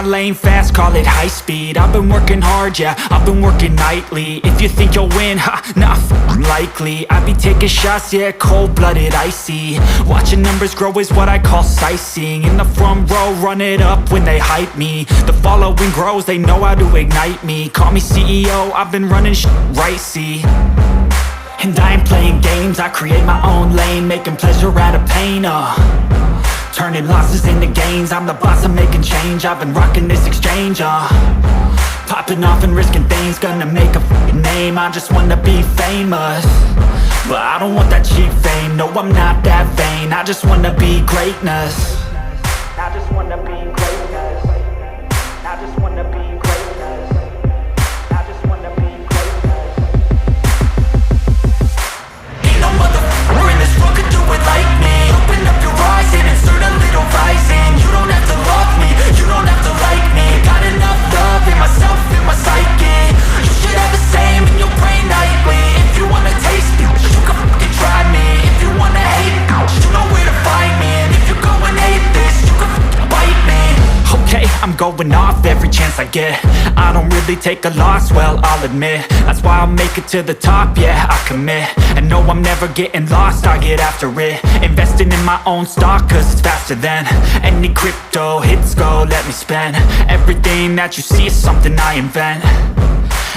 my lane fast, call it high speed. I've been working hard, yeah, I've been working nightly. If you think you'll win, ha, nah, likely. I be taking shots, yeah, cold-blooded, icy. Watching numbers grow is what I call sightseeing. In the front row, run it up when they hype me. The following grows, they know how to ignite me. Call me CEO, I've been running right, see. And I ain't playing games, I create my own lane, making pleasure out of pain, turning losses into gains. I'm the boss, I'm making change. I've been rocking this exchange, popping off and risking things. Gonna make a f***ing name. I just wanna be famous, but I don't want that cheap fame. No, I'm not that vain. I just wanna be greatness. I just wanna be greatness. I just wanna be greatness. I just wanna be greatness. Ain't no motherfucker in this world could do it like me. Open up your eyes and insert a little rising. You don't have to love me, you don't have to like me. Got enough love in myself, in my psyche. You should have the same in your brain nightly. If you wanna taste me, you can fucking try me. If you wanna hate me, you know where to find me. And if you go and hate this, you can fucking bite me. Okay, I'm going off every chance I get. I don't really take a loss, well, I'll admit. That's why I'll make it to the top, yeah, I commit. And no, I'm never getting lost, I get after it. Investing in my own stock, cause it's faster than any crypto hits go, let me spend. Everything that you see is something I invent,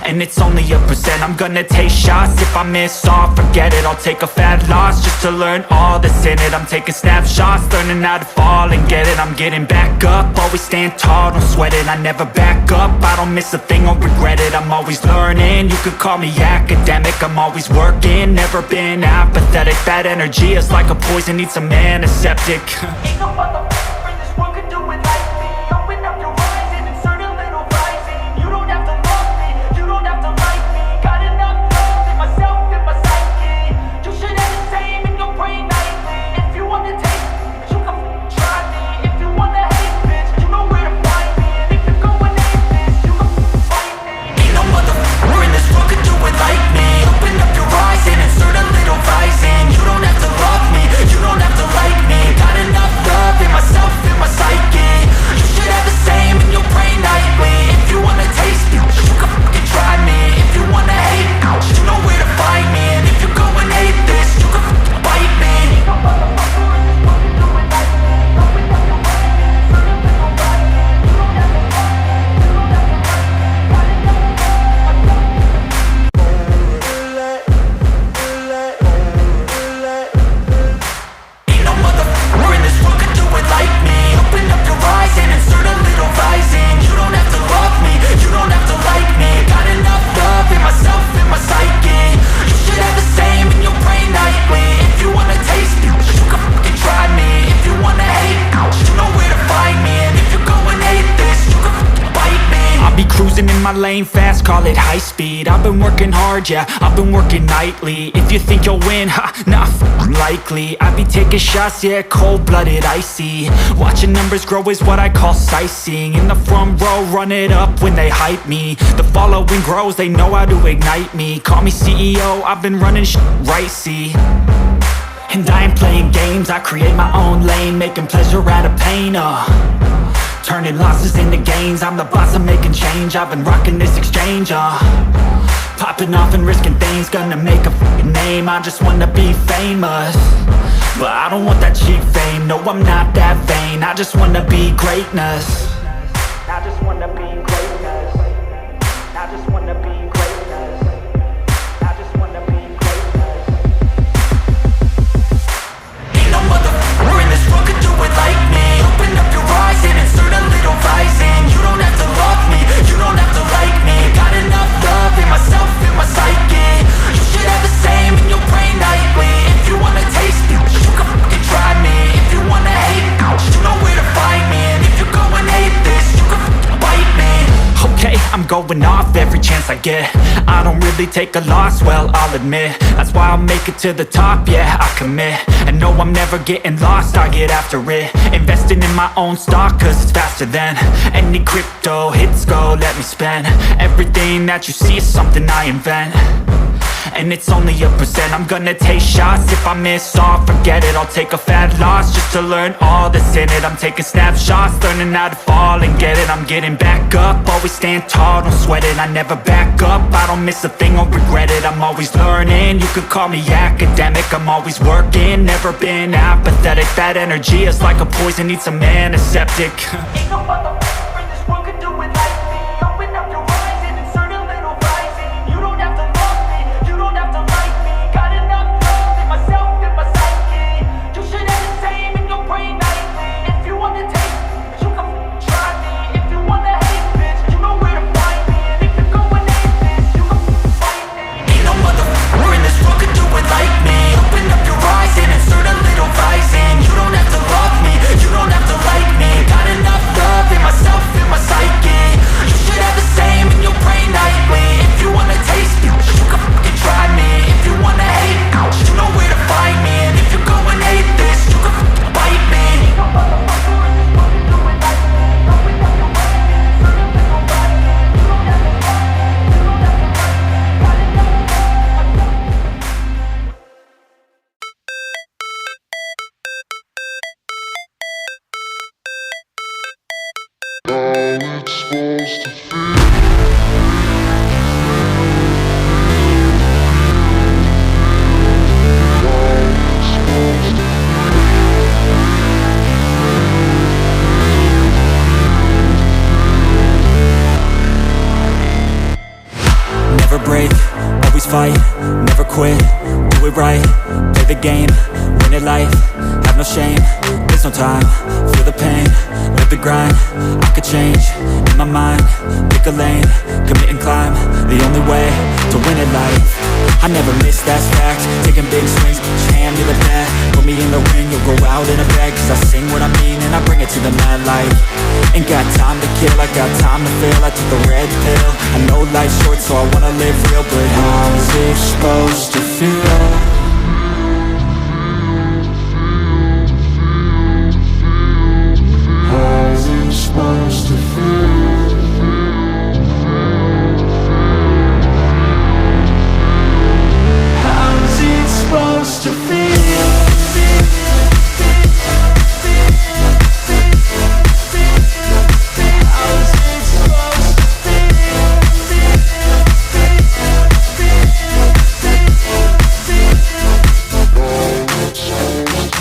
and it's only a percent. I'm gonna take shots, if I miss all, forget it. I'll take a fat loss just to learn all that's in it. I'm taking snapshots, learning how to fall and get it. I'm getting back up, always stand tall, don't sweat it. I never back up, I don't miss a thing or regret it. I'm always learning, you could call me academic. I'm always working, never been apathetic. That energy is like a poison, needs some antiseptic. Ain't no motherfucker in this world could do it like me. Open up your eyes and insert a little rising. You don't have to love me, you don't have to like me. Got enough love in myself, in my psyche. You should have the same in your brain nightly. If you wanna taste me, you can f***ing try me. If you wanna hate bitch, you know where to find me. And if you go and hate this, you can f***ing fight me. Ain't no motherfucker in this world could do it like me. Open up your eyes and insert a little rising. You don't have to love me, you don't have to like me. Got enough love in myself, in my psyche. You should have the same in your brain nightly. If you wanna taste me, you can fucking try me. If you wanna hate me, you know where to find me. And if you go and hate this, you can fucking bite me. Ain't no motherfucker in this world can do it like me. Open up your eyes and insert a little rising. You don't have to love me, you don't have to like me. Got enough love in Ain't no motherfucker in this world could do it like me. Open up your eyes and insert a little rising. You don't have to love me, you don't have to like me. Got enough love in myself, in my psyche. You should have the same in your brain nightly. If you wanna taste me, you can fucking try me. If you wanna hate me, you know where to find me. And if you go and hate this, you can fucking bite me. I'll be cruising in my lane fast, call it high speed. I've been working hard, yeah, I've been working nightly. If you think you'll win, ha, nah, likely. I be taking shots, yeah, cold-blooded, icy. Watching numbers grow is what I call sightseeing. In the front row, run it up when they hype me. The following grows, they know how to ignite me. Call me CEO, I've been running right, see. And I ain't playing games, I create my own lane, making pleasure out of pain, turning losses into gains. I'm the boss, I'm making change. I've been rocking this exchange, popping off and risking things. Gonna make a f***ing name. I just wanna be famous, but I don't want that cheap fame. No, I'm not that vain. I just wanna be greatness. I just wanna be greatness. I just wanna be greatness. I just wanna be greatness. Ain't no motherfucker in this world could do it like me. Open up your eyes and insert a little rising. You don't have to love me, you don't have to like me. Got enough love in myself, in my psyche. You should have the same in your brain nightly. If you wanna taste me, you can fucking try me. If you wanna hate me, you know where to find me. And if you go and hate this, you can fucking bite me. Okay, I'm going off every chance I get. I don't really take a loss, well, I'll admit. That's why I'll make it to the top, yeah, I commit. And no, I'm never getting lost, I get after it. Investing in my own stock, cause it's faster than any crypto hits go, let me spend. Everything that you see is something I invent, and it's only a percent. I'm gonna take shots, if I miss all, forget it. I'll take a fat loss just to learn all that's in it. I'm taking snapshots, learning how to fall and get it. I'm getting back up, always stand tall, don't sweat it. I never back up, I don't miss a thing, I'll regret it. I'm always learning, you could call me academic. I'm always working, never been apathetic. That energy is like a poison, needs some antiseptic. Ain't no motherfucker in this world could do it like me. Open up your eyes and insert a little rising. You don't have to love me, you don't have to like me. Got enough love in myself, in my psyche. You should have the same in your brain nightly. If you want to take me, you can try me. If you want to hate, bitch, you know where to find me. And if you're going aimless, you can fight me. Ain't no motherfucker in this world could do it like me. Open up your eyes and insert a little rising. You don't have to love me, you don't have to like me. Got enough love in myself, in my psyche. You should have the same in your brain nightly. If you wanna taste me, you can fucking try me. If you wanna hate, you know where to find me. And if you're going hate this, you can fucking bite me. Ain't no motherfucker in this world can do it like me. Open up your eyes and insert a little rising. You don't have to love me, you don't have to like me. Got enough love. Never break, always fight, never quit, do it right, play the game, win it life, have no shame, there's no time, feel the pain, live the grind, I could change, in my mind, pick a lane, commit and climb, the only way to win it life. I never miss, that's fact, taking big swings, hand me the bat, put me in the ring, you'll go out in a bag, cause I sing what I mean and I bring it to the mad light. Ain't got time to kill, I got time to feel, I took the red pill, I know life's short so I wanna live real, but how's it supposed to feel? How's it supposed to feel? How's it supposed to feel?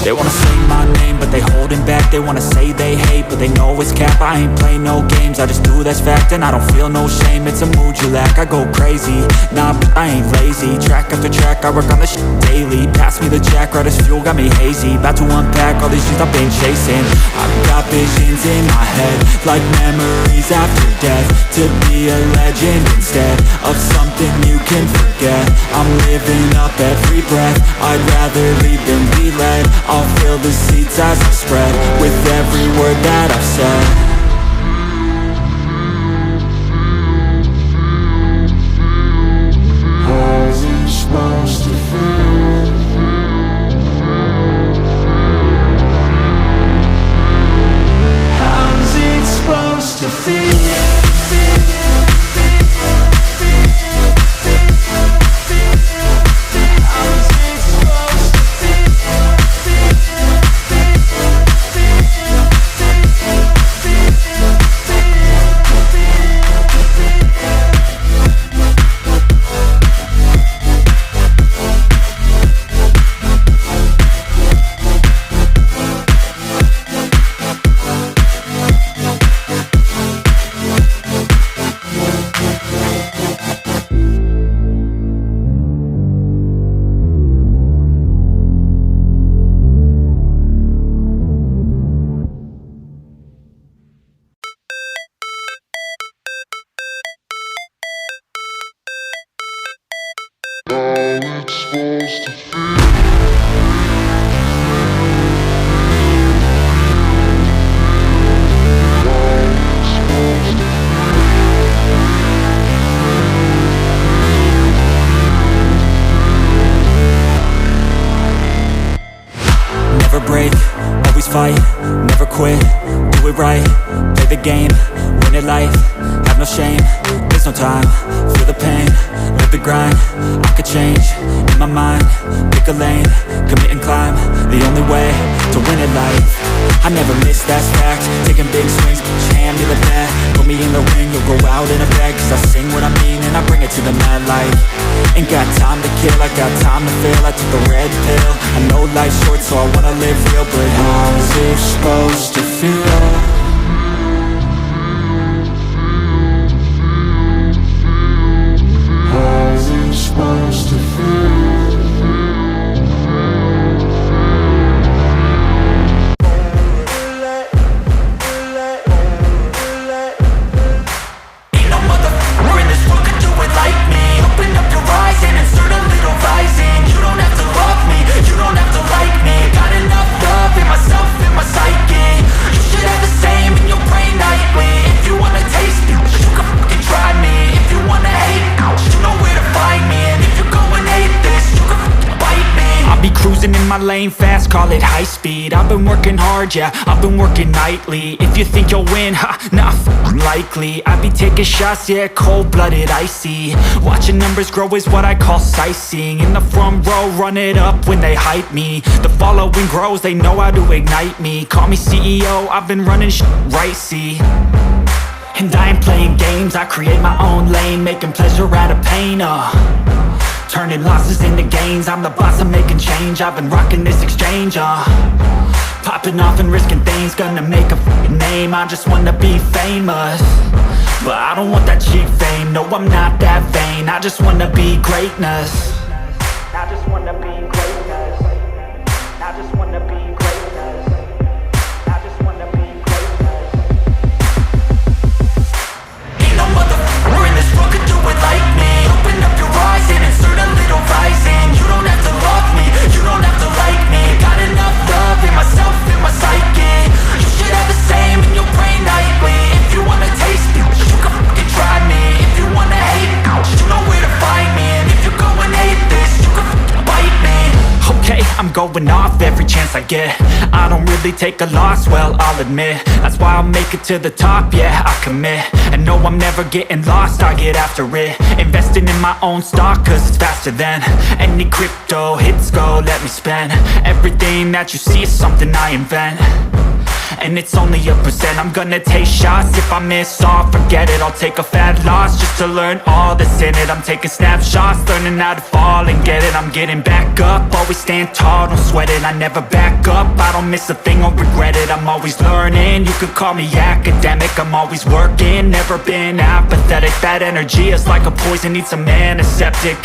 They wanna say my name, but they holding back. They wanna say they hate, but they know it's cap. I ain't play no games, I just do that's fact. And I don't feel no shame, it's a mood you lack. I go crazy, nah, but I ain't lazy. Track after track, I work on this shit daily. Pass me the jack, right as fuel, got me hazy. About to unpack all these things I've been chasing. I've got visions in my head, like memories after death. To be a legend instead of something you can forget. I'm living up every breath, I'd rather lead than be led. I'll fill the seats as I spread with every word that I've said. How's it supposed to feel? How's it supposed to feel? Never break, always fight, never quit, do it right, play the game, win it life, have no shame, waste no time, feel the pain, live the grind. I could change, in my mind, pick a lane, commit and climb, the only way to win at life. I never miss, that's fact, taking big swings, hand me the bat, put me in the ring, you'll go out in a bag. Cause I sing what I mean and I bring it to the mad light. Ain't got time to kill, I got time to feel. I took the red pill, I know life's short so I wanna live real. But how's it supposed to feel? Supposed to feel. Ain't no motherfucker in this world could do it like me. Open up your eyes and insert a little rising. You don't have to love me, you don't have to like me. Got enough love in myself, in my psyche. You should have the same in your brain nightly. If you wanna taste me, you can fucking try me. If you wanna hate, you know where to find me. And if you're going hate this, you can fucking bite me. I'll be cruising in my lane fast, call it high speed. I've been working hard, yeah, I've been working nightly. If you think you'll win, ha, not likely. I be taking shots, yeah, cold-blooded, icy. Watching numbers grow is what I call sightseeing. In the front row, run it up when they hype me. The following grows, they know how to ignite me. Call me CEO, I've been running right, see. And I ain't playing games, I create my own lane, making pleasure out of pain, turning losses into gains, I'm the boss, I'm making change. I've been rocking this exchange, popping off and risking things, gonna make a f***ing name. I just wanna be famous, but I don't want that cheap fame. No, I'm not that vain, I just wanna be greatness. I just wanna be greatness. I just wanna be greatness. I just wanna be greatness. Ain't no motherfucker in this world could do it like me. Open up your eyes and insert a little rising. You don't have to love me, you don't have to like me. Got enough love in myself, in my psyche. You should have the same in your brain nightly. If you wanna taste me, you can fucking try me. If you wanna hate, you know where to find me. And if you're going hate this, you can fucking bite me. Okay, I'm going off every chance I get. I don't really take a loss, well, I'll admit. That's why I'll make it to the top, yeah, I commit. And no, I'm never getting lost, I get after it. Investing in my own stock, cause it's faster than any crypto hits go, let me spend. Everything that you see is something I invent, and it's only a percent. I'm gonna take shots, if I miss all, forget it. I'll take a fat loss just to learn all that's in it. I'm taking snapshots, learning how to fall and get it. I'm getting back up, always stand tall, don't sweat it. I never back up, I don't miss a thing or regret it. I'm always learning, you could call me academic. I'm always working, never been apathetic. That energy is like a poison, needs some antiseptic.